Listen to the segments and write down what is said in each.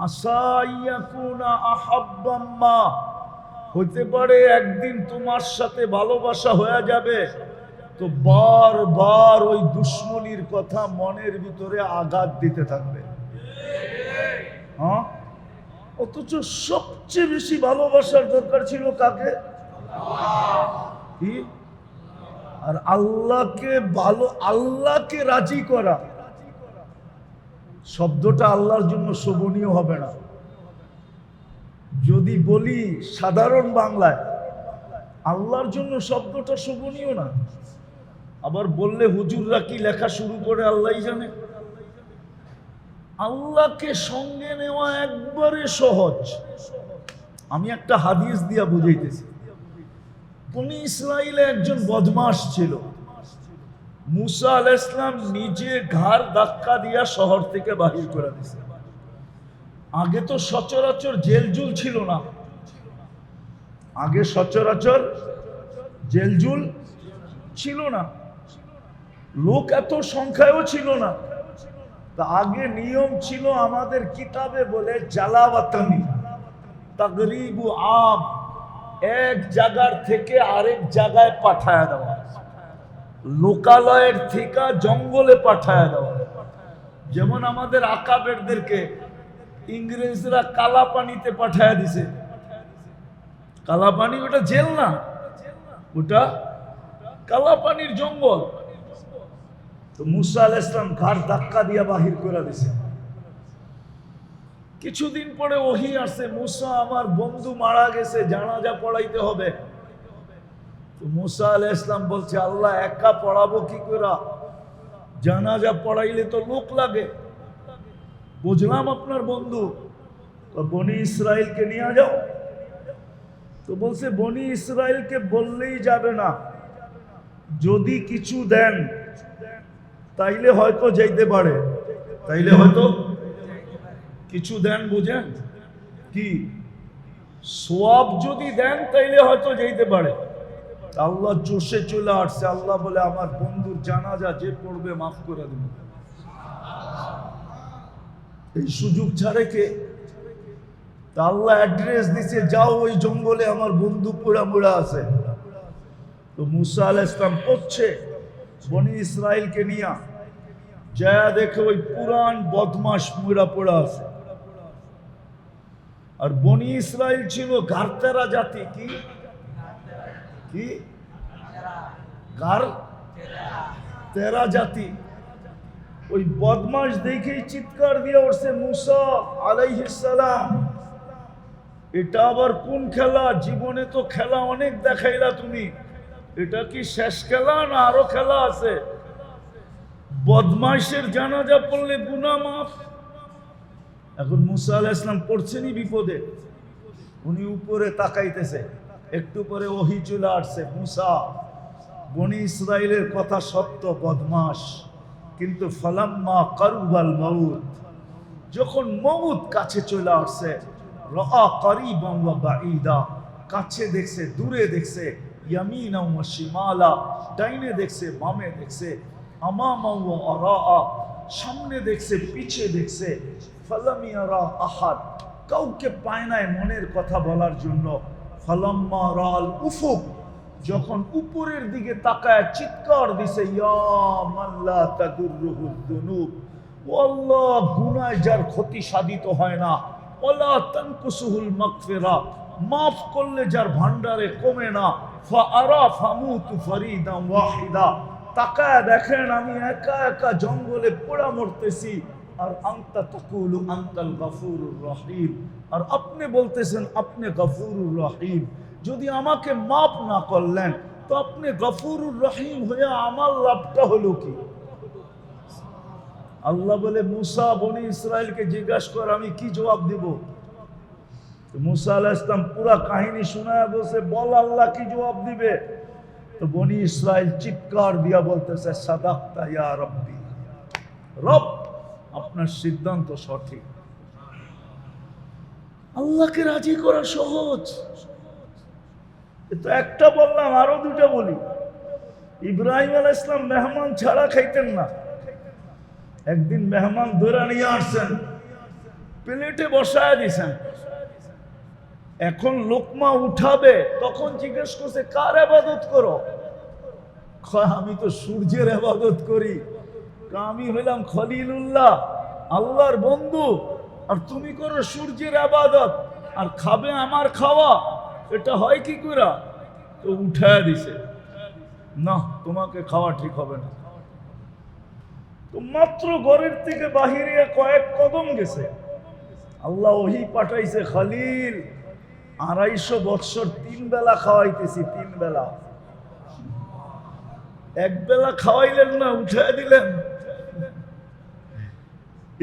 আসা ইয়াকুনা আহাব্বাম্মা, হতে পারে একদিন তোমার সাথে ভালোবাসা হয়ে যাবে, তো বারবার ওই দুশ্মনির কথা মনের ভিতরে আঘাত দিতে থাকবে। হ্যাঁ, অথচ সবচেয়ে বেশি ভালোবাসার দরকার ছিল কাকে? কি? আর আল্লাহকে রাজি করা শব্দটা আল্লাহর জন্য শোভনীয় হবে না। যদি বলি সাধারণ বাংলায়, আল্লাহর জন্য শব্দটা শোভনীয় না। আবার বললে হুজুররা কি লেখা শুরু করে আল্লাহই জানে। আল্লাহকে সঙ্গে নেওয়া একবারে সহজ। আমি একটা হাদিস দিয়া বুঝাইতেছি। বনী ইসরাইলে একজন বদমাশ ছিল। মুসা আলাইহিস সালাম নিজে ঘাড় ধাক্কা দিয়া শহর থেকে বাহির করে দিয়েছে। আগে তো সচরাচর জেলজুল ছিল না, আগে সচরাচর জেলজুল ছিল না, লোক এত সংখ্যায়ও ছিল না। তা আগে নিয়ম ছিল, আমাদের কিতাবে বলে জালাওয়াতানি তাগরিবু আম, এক জায়গার থেকে আরেক জায়গায় পাঠায় দেওয়া, লোকালয়ের থেকে জঙ্গলে পাঠায় দেওয়া। যেমন আমাদের আকাবেরদেরকে ইংরেজরা কালা পানিতে পাঠায় দিছে। কালা পানি ওটা জেল না, ওটা কালা পানির জঙ্গল। তো মুসা আলাইহিস সালাম ঘাড় ধাক্কা দিয়া বাহির করে দিছে। কিছুদিন পরে ওহী আসে, মুসা আমার বন্ধু মারা গেছে, জানাজা পড়াইতে হবে। তো মুসা আলাইহিস সালাম বলছে, আল্লাহ একা পড়াবো কি করে? জানাজা পড়াইলে তো লোক লাগে। বুঝলাম আপনার বন্ধু, তো বনি ইসরাইলকে নিয়ে যাও। তো বলছে বনি ইসরাইলকে বললেই যাবে না, যদি কিছু দেন তাইলে হয়তো যাইতে পারে। তাইলে হয়তো কিছু দেন, বুঝেন কি? সওয়াব যদি দেন তাইলে হয়তো যাইতে পারে। আল্লাহ জোশে চলে আসছে। আল্লাহ বলে, আমার বন্ধুর জানাজা যে পড়বে মাফ করে দেব। এই সুযোগ ছাড়ে কে? তা আল্লাহ অ্যাড্রেস দিছে, যাও ওই জঙ্গলে আমার বন্ধু পোড়া মোড়া আছে। তো মুসা আলাইহিস সালাম পড়ছে বনি ইসরাইলকে নিয়ে, যা দেখে ওই পুরান বদমাশ মুড়া পোড়া আছে। আর বনি ইসরাইল ছিল গারতেরা জাতি। কি কি? গারতেরা জাতি। ওই বদমাশ দেখেই চিৎকার দিয়ে উঠছে, মুসা আলাইহিস সালাম, এটা আবার কোন খেলা? জীবনে তো খেলা অনেক দেখাইলা তুমি, এটা কি শেষ খেলা না আরো খেলা আছে? বদমাইশের জানাজা পড়লে গুনাহ মাফ। এখন মুসা আলাইহিস সালাম পড়ছেনই বিপদে, উনি উপরে তাকাইতেছে। একটু পরে ওহী চলে আসছে, মুসা বনি ইসরাইলের কথা সত্য, বদমাশ, কিন্তু ফালাম্মা কারুবাল মাউত, যখন মউত কাছে চলে আসছে, রাআ কারিবান ওয়া বাঈদা, কাছে দেখছে দূরে দেখছে, ইয়ামিনা ওয়া শিমালা, ডাইনে দেখছে বামে দেখছে, আমামা ওয়া আরাআ, সামনে দেখছে পিছে দেখছে, ফালাম ইয়ারা আহাদ, কাউকে পায় নাই মনের কথা বলার জন্য। ফালাম্মা রাল উফুক, যখন উপরের দিকে তাকায় চিৎকার দিছে, ইয়া মান লা তাদুররুহু যুনুব, ও আল্লাহ, গুনাহ যার ক্ষতি সাধিত হয় না, ওয়ালা তানকুসুহুল মাগফিরা, মাফ করলে যার ভান্ডারে কমে না, ফাআরা ফামুতু ফরিদান ওয়াহিদা, তাকায় দেখেন আমি একা একা জঙ্গলে পোড়া মরতেছি, আর আনতা তাকুলু আনতাল গফুরুর রহিম, আর আপনি বলতেছেন আপনি গফুরুর রহিম। যদি আমাকে মাফ না করলেন তো আপনি গফুরুর রহিম হয়ে আমার লাভটা হলো কি? আল্লাহ বলে, মুসা বনি ইসরাইলকে জিজ্ঞাসা কর, আমি কি জবাব দিব? মুসা আলাইহিস সালাম পুরা কাহিনী শোনায় বলছে, বল আল্লাহ কি জবাব দিবে? তো বনি ইসরাইল চিৎকার দিয়া বলতেছে, সাদাকতা ইয়া রব্বি, রব আপনার সিদ্ধান্ত সঠিক। আল্লাহকে রাজি করা সহজ। তো একটা বললাম, আরো দুটা বলি। ইব্রাহিম আলাইহিস সালাম মেহমান ছাড়া খাইতেন না। একদিন মেহমান ধরে নিয়ে আসছেন, প্লেটে বসায় দিছেন। এখন লোকমা উঠাবে, তখন জিজ্ঞেস করছে কার ইবাদত করো? কয় আমি তো সূর্যের ইবাদত করি। আমি হইলাম খলিলুল্লাহ, আল্লাহর বন্ধু, আর তুমি করো সূর্যের ইবাদত আর খাবে আমার খাওয়া, এটা হয় কি করে? তো উঠায় দিছে, না তোমাকে খাওয়া ঠিক হবে না। তো মাত্র ঘরের থেকে বাহিরে কয়েক কদম গেছে, আল্লাহ ওহি পাঠাইছে, খলিল 250 বৎসর 3 বেলা খাওয়াইতেছি, 3 বেলা, এক বেলা খাওয়াইলেন না, উঠায় দিলেন।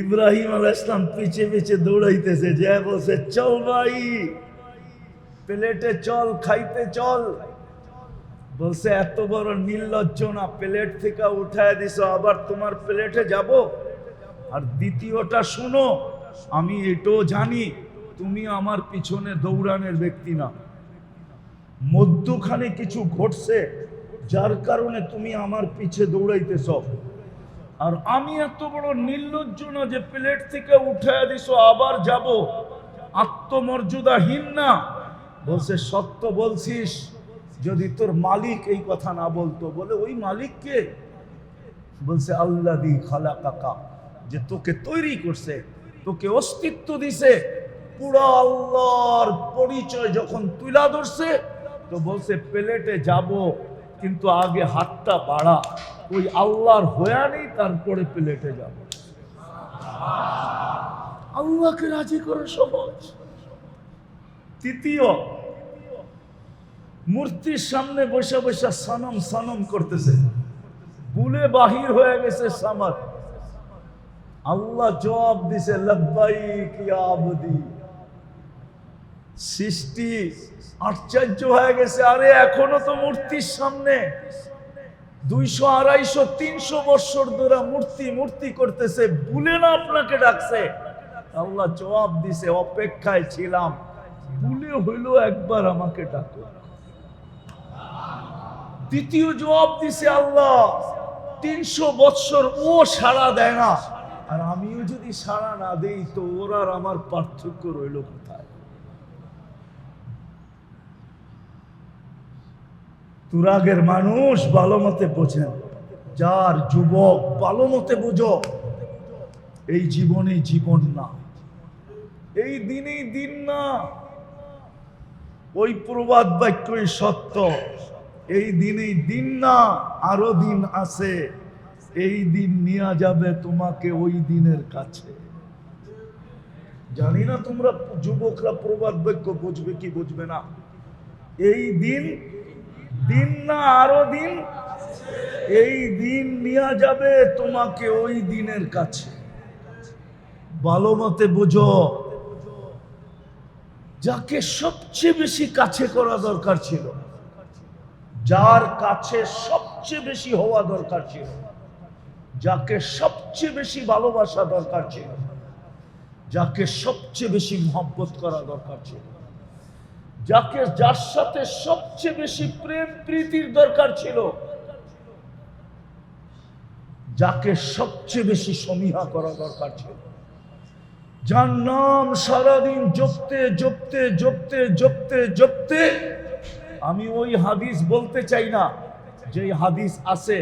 ইব্রাহিম আলাইহিস সালাম পিছে পিছে দৌড়াইতেছে, যে বলছে চল ভাই প্লেটে চল, খাইতে চল। বলছে এত বড় নির্লজ্জ না, প্লেট থেকে উঠায় দিছো, আবার তোমার প্লেটে যাব? আর দ্বিতীয়টা শুনো, আমি এটাও জানি তুমি আমার পিছনে দৌড়ানোর ব্যক্তি না, মধ্যখানে কিছু ঘটছে যার কারণে তুমি আমার পিছে দৌড়াইতেছ। আর আমি এত বড় নির্লজ্জ না যে প্লেট থেকে উঠায় দিছো আবার যাব, আত্মমর্যাদাহীন না। বলছে সত্য বলছিস, যদি তোর মালিক এই কথা না বলতো। বলে ওই মালিক কে? বলছে আল্লাযী খালাকাকা, যে তোকে তৈরি করছে, তোকে অস্তিত্ব দিছে। পুরা আল্লাহর পরিচয় যখন তুলা ধরছে, তো বলছে প্লেটে যাব, কিন্তু আগে হাতটা বাড়া, ওই আল্লাহর হয়া নেই, তারপরে প্লেটে যাব। আল্লাহকে রাজি করা সহজ। তৃতীয়, মূর্তির সামনে বসে বসে সনম সনম করতেছে, ভুলে বাহির হয়ে গেছে সামাদ। আল্লাহ জবাব দিছে লব্বাইক ইয়া আবদি। সৃষ্টি আশ্চর্য হয়ে গেছে, আরে এখনো তো মূর্তির সামনে 200, 250, 300 বছর ধরে মূর্তি মূর্তি করতেছে, ভুলে না আপনাকে ডাকছে? আল্লাহ জবাব দিছে অপেক্ষায় ছিলাম, ভুলে হইলো একবার আমাকে ডাকো। দ্বিতীয় জবাব দিছে আল্লাহ, 300 বছর ও সাড়া দেয় না, আর আমিও যদি সাড়া না দেই তো ওর আর আমার পার্থক্য রইল কোথায়? তুরাগের মানুষ ভালো মতে বোঝেন, যার যুবক ভালো মতে বুঝো, এই জীবনে জীবন না, এই দিনেই দিন না। ওই প্রবাদ বাক্যই সত্য, এই দিনেই দিন না, আরো দিন আছে। এই দিন নিয়ে যাবে তোমাকে ওই দিনের কাছে। জানি না তোমরা যুবকরা প্রবাদ বাক্য বুঝবে কি বুঝবে না। এই দিন দিন না, আরো দিন, এই দিন নিয়ে যাবে তোমাকে ওই দিনের কাছে। ভালো মতে বুঝো, যাকে সবচেয়ে বেশি কাছে করা দরকার ছিল, যার কাছে সবচেয়ে বেশি হওয়া দরকার ছিল, যাকে সবচেয়ে বেশি ভালোবাসা দরকার ছিল, যাকে সবচেয়ে বেশি মহব্বত করা দরকার ছিল, যার সাথে সবচেয়ে বেশি প্রেম প্রীতির দরকার ছিল, যাকে সবচেয়ে বেশি সমীহা করা দরকার ছিল, যার নাম সারাদিন জপতে জপতে জপতে জপতে জপতে, আমি ওই হাদিস বলতে চাই না যে হাদিস আছে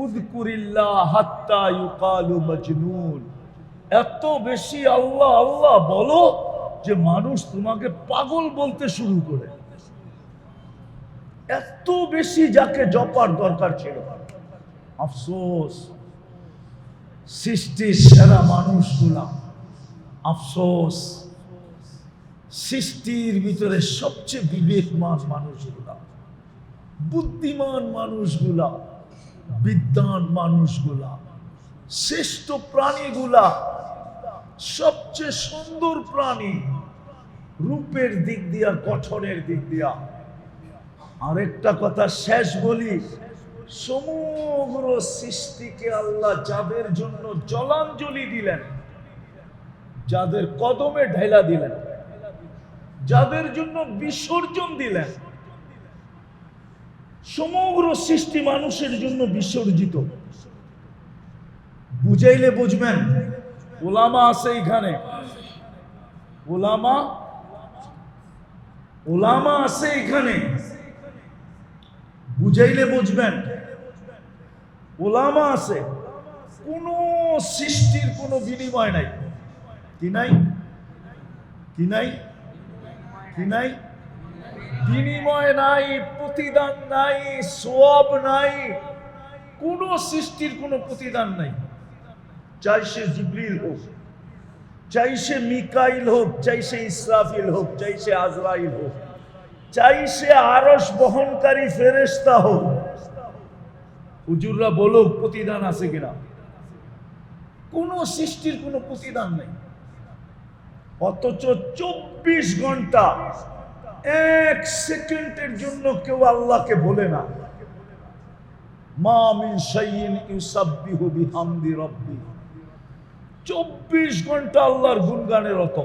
উযকুরিল্লাহ হাত্তা ইউকালু মাজনুন, এত বেশি আল্লাহ আল্লাহ বলো যে মানুষ তোমাকে পাগল বলতে শুরু করে। এত বেশি যাকে জপার দরকার ছিল। আফসোস, সৃষ্টির সেরা মানুষগুলা, আফসোস সৃষ্টির ভিতরে সবচেয়ে বিবেকমান মানুষগুলা, বুদ্ধিমান মানুষগুলা, বিদ্বান মানুষগুলা, শ্রেষ্ঠ প্রাণীগুলা, সবচেয়ে সুন্দর প্রাণী রূপের দিক দিয়া, গঠনের দিক দিয়া। আরেকটা কথা শেষ বলি, সমগ্র সৃষ্টিকে আল্লাহ যাদের জন্য জলাঞ্জলি দিলেন, যাদের কদমে ঢেলা দিলেন, যাদের জন্য বিসর্জন দিলেন, সমগ্র সৃষ্টি মানুষের জন্য বিসর্জিত। বুঝাইলে বুঝবেন, ওলামা আছে এখানে, ওলামা ওলামা আছে এখানে, বুঝাইলে বুঝবেন। ওলামা আছে, কোন সৃষ্টির কোনো বিনিময় নাই। কি নাই? কি নাই? কি নাই? বিনিময় নাই, প্রতিদান নাই, সওয়াব নাই, কোন সৃষ্টির কোনো প্রতিদান নাই। চাই সে জিবরিল হোক, চাই সে মিকাইল হোক, চাই সে ইসরাফিল হোক, চাই সে আজরাইল হোক, চাই সে আরশ বহনকারী ফেরেশতা হোক, হুজুররা বলুক প্রতিদান আছে কিনা? কোন সৃষ্টির কোনো প্রতিদান নেই। অথচ 24 ঘন্টা 1 সেকেন্ডের জন্য কেউ আল্লাহকে ভোলে না। মা মিন শাইইন ইউসাব্বিহু বিহামদি রাব্বি, 24 ঘন্টা আল্লাহর গুণগানে রত,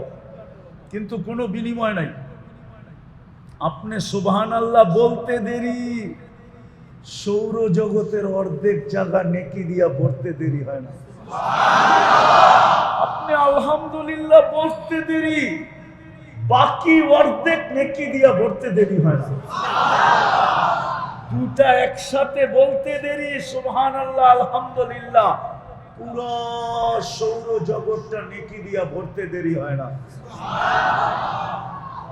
কিন্তু কোনো বিনিময় নাই। আপনি সুবহানাল্লাহ বলতে দেরি, সৌরজগতের অর্ধেক জায়গা নেকি দিয়া ভরতে দেরি হয় না। আপনি আলহামদুলিল্লাহ বলতে দেরি, বাকি অর্ধেক নেকি দিয়া ভরতে দেরি হয় না। দুটা একসাথে বলতে দেরি, সুবহানাল্লাহ আলহামদুলিল্লাহ, পুরো সৌরজগৎটা নেকি দিয়া ভরতে দেরি হয় না।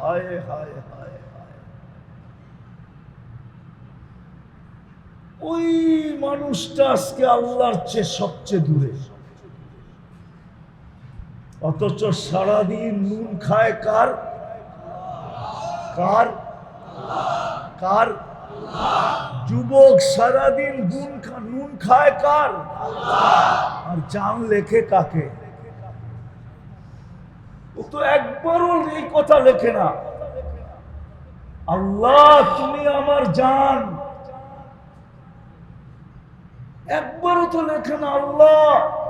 হায় হায় হায় হায়, ওই মানুষটা আজকে আল্লাহর চেয়ে সবচেয়ে দূরে, অথচ সারাদিন নুন খায় কার? কার? কার? যুবক সারাদিন নুন খায় কার? আর জান লেখে কাকে? ও তো একবারও এই কথা লেখে না, আল্লাহ তুমি আমার জান, একবারও তো লেখে না আল্লাহ